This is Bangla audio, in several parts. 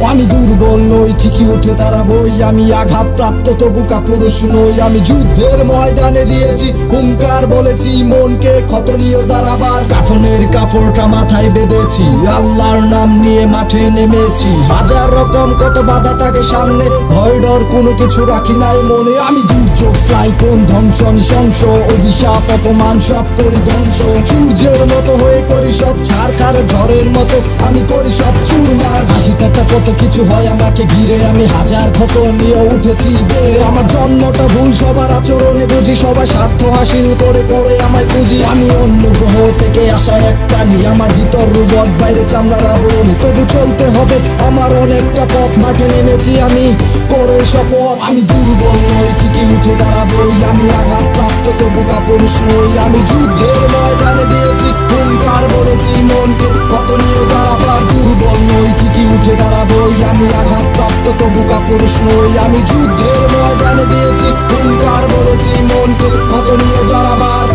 আমি দুর্বল নই, ঠিকই উঠে দাঁড়াবই। আমি আঘাতপ্রাপ্ত তবু কাপুরুষ নই। আমি যুদ্ধের ময়দানে দিয়েছি হুঙ্কার, বলেছি মনকে ক্ষত নিয়ে দাঁড়াবার। কাফনের কাপড়টা মাথায় বেঁধেছি, আল্লাহর নাম নিয়ে মাঠে নেমেছি। হাজার রকম কত বাধা থাকে সামনে, ভয় ডর কোনো কিছু রাখি নাই মনে। আমি দুর্যোগ, ফ্লাইকোন, ধ্বংস, নৃশংস, অভিশাপ, অপমান সব করি ধ্বংস। সূর্যের মতো হয়ে করি সব ছারখার, ঝড়ের মতো আমি করি সব চুরমার। হাসি ঠাট্টা কত কিছু হয় আমাকে ঘিরে, আমি হাজার ক্ষত নিয়ে উঠেছি বেড়ে। আমার জন্মটা ভুল, সবার আচরণে বুঝি, সবার স্বার্থ হাসিল করে করে আমায় পুঁজি। আমি অন্য গ্রহ থেকে আসা এক প্রাণী, আমার ভিতর রোবট, বাইরে চামড়ার আবরণী। তবু চলতে হবে আমার অনেকটা পথ, মাঠে নেমেছি আমি করে শপথ। আমি দুর্বল নই, ঠিকই উঠে দাঁড়াবই। আমি আঘাতপ্রাপ্ত তবু কাপুরুষ নই। আমি যুদ্ধের ময়দানে দিয়েছি হুঙ্কার, বলেছি মনকে কত নিয়ে দাঁড়াবার। দুর্বল নই, ঠিকই উঠে দাঁড়াবই। আমি আঘাতপ্রাপ্ত তবু কাপুরুষ নই। আমি যুদ্ধের ময়দানে দিয়েছি হুঙ্কার, বলেছি মনকে কত নিয়ে দাঁড়াবার।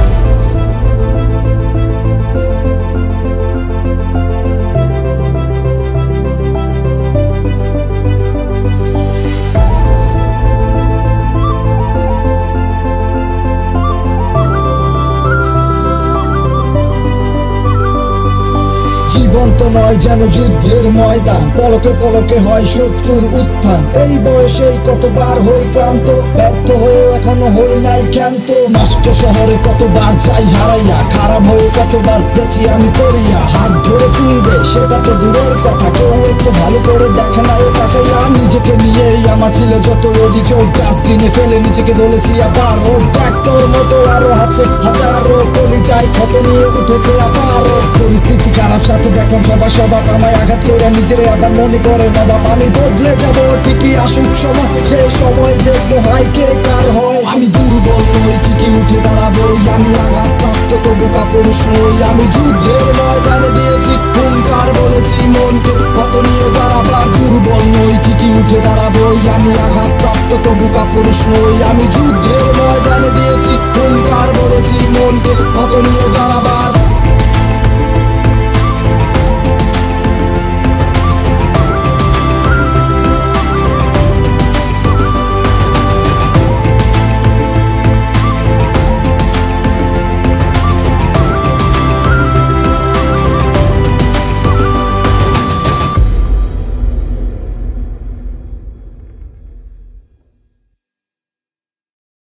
জীবন তো নয় যেন যুদ্ধের ময়দান, পলকে পলকে হয় শত্রুর উত্থান। এই বয়সে কতবার হই ক্লান্ত, ব্যর্থ হয়ে এখনো হই নাই ক্ষান্ত। নষ্ট শহরে কতবার যাই হারাইয়া, খারাপ হয়ে কতবার পেছি আমি পড়িয়া। হাত ধরে তুলবে সেটা তো দূরের কথা, কেউ একটু ভালো করে দেখে না ও তাকে। আর নিজেকে নিয়েই আমার ছিল যত অভিযোগ, ডাস্টবিনে ফেলে নিজেকে বলেছি আবার ও ট্র্যাক্টর মতো আরো আছে হাজারো। কলি যায় ক্ষত নিয়ে উঠেছে আবারও। পরিস্থিতি খারাপ, সাথে দেখলাম সবার স্বভাব আমায় আঘাত করে, নিজের আবার মনে করে নবাব। আমি বদলে যাবো ঠিকই আসুক সময়, সেই সময় দেখবো হাই কে কার হয়। আমি দুর্বল নই, ঠিকই উঠে দাঁড়াবই। আমি আঘাতপ্রাপ্ত তবু কাপুরুষ নই। আমি যুদ্ধের ময়দানে দিয়েছি হুঙ্কার, বলেছি মনকে কত নিয়ে দাঁড়াবার। দুর্বল নই, ঠিকই উঠে দাঁড়াবই। আমি আঘাতপ্রাপ্ত তবু কাপুরুষ নই। আমি যুদ্ধের ময়দানে দিয়েছি হুঙ্কার, বলেছি মনকে কত নিয়ে দাঁড়াবার।